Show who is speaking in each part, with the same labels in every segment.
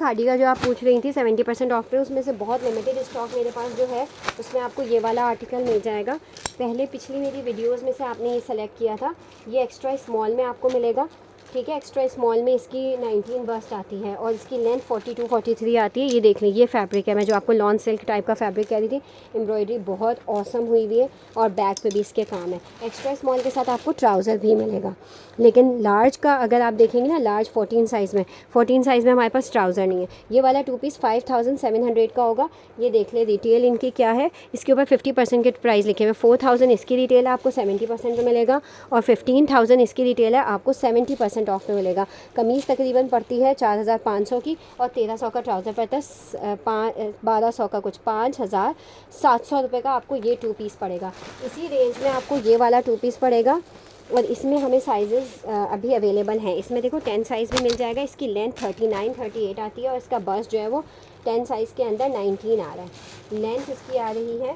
Speaker 1: खादी का जो आप पूछ रही थी 70% ऑफ पे, उसमें से बहुत लिमिटेड स्टॉक मेरे पास जो है उसमें आपको ये वाला आर्टिकल मिल जाएगा। पहले पिछली मेरी वीडियोस में से आपने ये सेलेक्ट किया था, ये एक्स्ट्रा स्मॉल में आपको मिलेगा। ठीक है, एक्स्ट्रा स्मॉल में इसकी 19 बस्ट आती है और इसकी लेंथ 42-43 आती है। ये देख लें, ये फैब्रिक है, मैं जो आपको लॉन सिल्क टाइप का फैब्रिक कह रही थी। एम्ब्रॉयडरी बहुत ऑसम हुई हुई है और बैक पे भी इसके काम है। एक्स्ट्रा स्मॉल के साथ आपको ट्राउज़र भी मिलेगा, लेकिन लार्ज का अगर आप देखेंगे ना, लार्ज 14 साइज़ में, 14 साइज़ में हमारे पास ट्राउज़र नहीं है। ये वाला 2 पीस 5700 का होगा। ये देख ले रिटेल इनकी क्या है, इसके ऊपर 50% के प्राइस लिखे हुए। 4000 इसकी रिटेल है, आपको 70% में मिलेगा, और 15000 इसकी रिटेल है, आपको 70% ऑफ में मिलेगा। कमीज़ तकरीबन पड़ती है 4500 की, और 1300 का ट्राउज़र पड़ता है, 1200 का कुछ 5700 रुपये का आपको ये 2 पीस पड़ेगा। इसी रेंज में आपको ये वाला 2 पीस पड़ेगा, और इसमें हमें साइज़ अभी अवेलेबल हैं। इसमें देखो 10 साइज़ भी मिल जाएगा। इसकी लेंथ 39-38 आती है, और इसका बस्ट जो है वो 10 साइज़ के अंदर 19 आ रहा है। लेंथ इसकी आ रही है,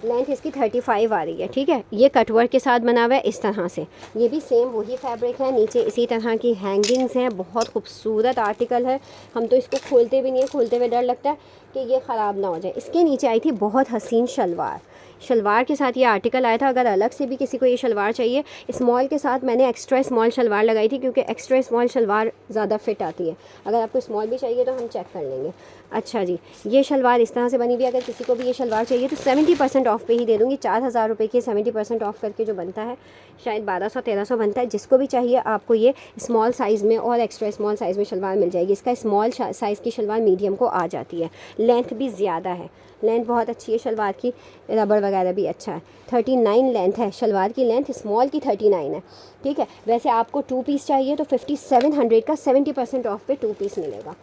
Speaker 1: लेंथ इसकी 35 आ रही है। ठीक है, ये कटवर्क के साथ बना हुआ है इस तरह से। ये भी सेम वही फैब्रिक है, नीचे इसी तरह की हैंगिंग्स हैं। बहुत खूबसूरत आर्टिकल है, हम तो इसको खोलते भी नहीं है, खोलते हुए डर लगता है कि ये ख़राब ना हो जाए। इसके नीचे आई थी बहुत हसीन शलवार, शलवार के साथ ये आर्टिकल आया था। अगर अलग से भी किसी को ये शलवार चाहिए, स्मॉल के साथ मैंने एक्स्ट्रा स्मॉल शलवार लगाई थी, क्योंकि एक्स्ट्रा स्मॉल शलवार ज़्यादा फिट आती है। अगर आपको स्मॉल भी चाहिए तो हम चेक कर लेंगे। अच्छा जी, ये शलवार इस तरह से बनी हुई। अगर किसी को भी ये शलवार चाहिए तो 70% ऑफ पे ही दे दूँगी। 4000 रुपये की 70% ऑफ करके जो बनता है, शायद 1200-1300 बनता है। जिसको भी चाहिए आपको ये स्मॉल साइज़ में और एक्स्ट्रा स्मॉल साइज़ में शलवार मिल जाएगी। इसका स्मॉल साइज़ की शलवार मीडियम को आ जाती है। लेंथ भी ज़्यादा है, लेंथ बहुत अच्छी है शलवार की, रबड़ वगैरह भी अच्छा है। 39 लेंथ है शलवार की, लेंथ स्मॉल की 39 है। ठीक है, वैसे आपको 2 पीस चाहिए तो 5700 का 70% ऑफ पे 2 पीस मिलेगा।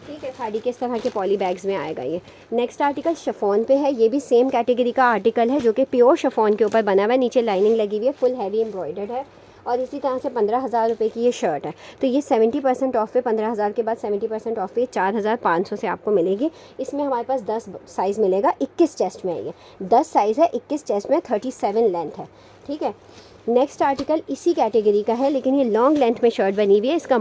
Speaker 1: ठीक है, खादी के इस तरह के पॉली बैग्स में आएगा ये। नेक्स्ट आर्टिकल शिफॉन पे है। ये भी सेम कैटेगरी का आर्टिकल है, जो कि प्योर शिफॉन के ऊपर बना हुआ है। नीचे लाइनिंग लगी हुई है, फुल हैवी एम्ब्रॉयडर्ड है, और इसी तरह से 15000 रुपये की ये शर्ट है। तो ये 70% ऑफ पे, 15000 के बाद 70% ऑफ पे 4500 से आपको मिलेगी। इसमें हमारे पास 10 साइज़ मिलेगा, 21 चेस्ट में है ये। 10 साइज़ है, 21 चेस्ट में, 37 लेंथ है। ठीक है, नेक्स्ट आर्टिकल इसी कैटेगरी का है, लेकिन ये लॉन्ग लेंथ में शर्ट बनी हुई है। इसका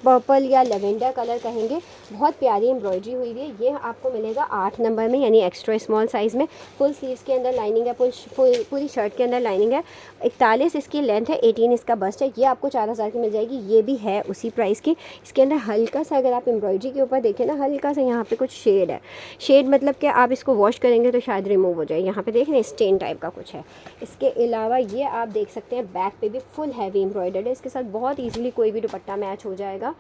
Speaker 1: पर्पल या लेवेंडर कलर कहेंगे, बहुत प्यारी एम्ब्रॉयडरी हुई हुई है। ये आपको मिलेगा 8 नंबर में, यानी एक्स्ट्रा स्मॉल साइज़ में। फुल स्लीव्स के अंदर लाइनिंग है, पूरी शर्ट के अंदर लाइनिंग है। 41 इसकी लेंथ है, 18 इसका बस्ट है। ये आपको 4000 की मिल जाएगी। ये भी है उसी प्राइस की। इसके अंदर हल्का सा, अगर आप एम्ब्रॉयडरी के ऊपर देखें ना, हल्का सा यहाँ पे कुछ शेड है। शेड मतलब कि आप इसको वॉश करेंगे तो शायद रिमूव हो जाए। यहाँ पे देख रहे हैं, स्टेन टाइप का कुछ है। इसके अलावा ये आप देख सकते हैं, बैक पे भी फुल हैवी एम्ब्रॉयडर्ड है। इसके साथ बहुत इजीली कोई भी दुपट्टा मैच हो जाएगा।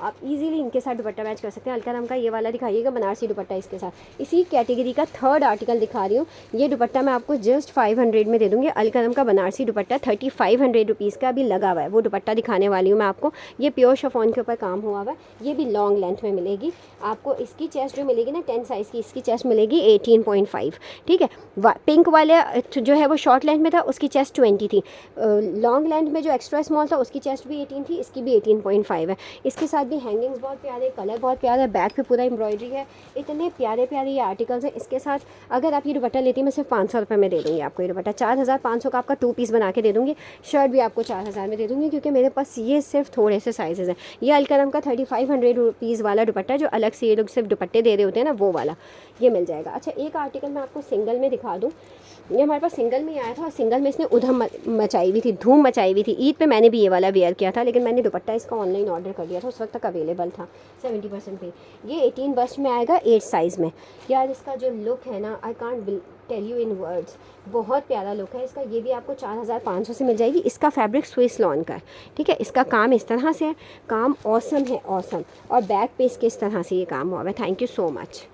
Speaker 1: आप इजीली इनके साथ दुपट्टा मैच कर सकते हैं। हल्का रंग का ये वाला दिखाइएगा, बनारसी दुपट्टा इसके साथ। इसी कैटेगरी का थर्ड आर्टिकल दिखा रही हूँ। ये दुपट्टा मैं आपको जस्ट 500 में दे दूँगी। अलकरम का बनारसी दुपट्टा 3500 रुपीज़ का भी लगा हुआ है। वो दुपट्टा दिखाने वाली हूँ मैं आपको। ये प्योर शिफॉन के ऊपर काम हुआ हुआ है। ये भी लॉन्ग लेंथ में मिलेगी आपको। इसकी चेस्ट जो मिलेगी ना 10 साइज़ की, इसकी चेस्ट मिलेगी 18.5। ठीक है, पिंक वाले जो है वो शॉर्ट लेंथ में था, उसकी चेस्ट 20 थी। लॉन्ग लेंथ में जो एक्स्ट्रा स्मॉल था उसकी चेस्ट भी 18 थी, इसकी भी 18.5 है। इसके साथ भी हैंगिंग्स बहुत प्यारे, कलर बहुत प्यारा है, बैक पे पूरा एम्ब्रॉयडरी है। इतने प्यारे प्यारे ये आर्टिकल्स हैं। इसके साथ अगर आप ये दुपट्टा लेती हैं, मैं सिर्फ 500 रुपये में दे दूँगी आपको ये दुपट्टा। 4500 का आपका 2 पीस बना के दे दूँगी। शर्ट भी आपको 4000 में दे दूँगी, क्योंकि मेरे पास ये सिर्फ थोड़े से साइजेज़ हैं। ये अलकरम का 3500 रुपीज़ वाला दुपट्टा, जो अलग से ये लोग सिर्फ दुपट्टे दे रहे होते हैं ना, वो वाला ये मिल जाएगा। अच्छा, एक आर्टिकल मैं आपको सिंगल में दिखा दूँ। ये हमारे पास सिंगल में आया था, और सिंगल में इसने उधम मचाई हुई थी, धूम मचाई हुई थी। ईद पे मैंने भी ये वाला वेयर किया था, लेकिन मैंने दुपट्टा इसका ऑनलाइन ऑर्डर कर दिया था, उस वक्त तक अवेलेबल था 70% पे। ये 18 बस्ट में आएगा, 8 साइज़ में। यार इसका जो लुक है ना, I can't tell you in words, बहुत प्यारा लुक है इसका। ये भी आपको 4500 से मिल जाएगी। इसका फैब्रिक स्विस लॉन का है। ठीक है, इसका काम इस तरह से है, काम ऑसम है, ऑसम। और बैक पे इसके इस तरह से ये काम हुआ है। Thank you so much.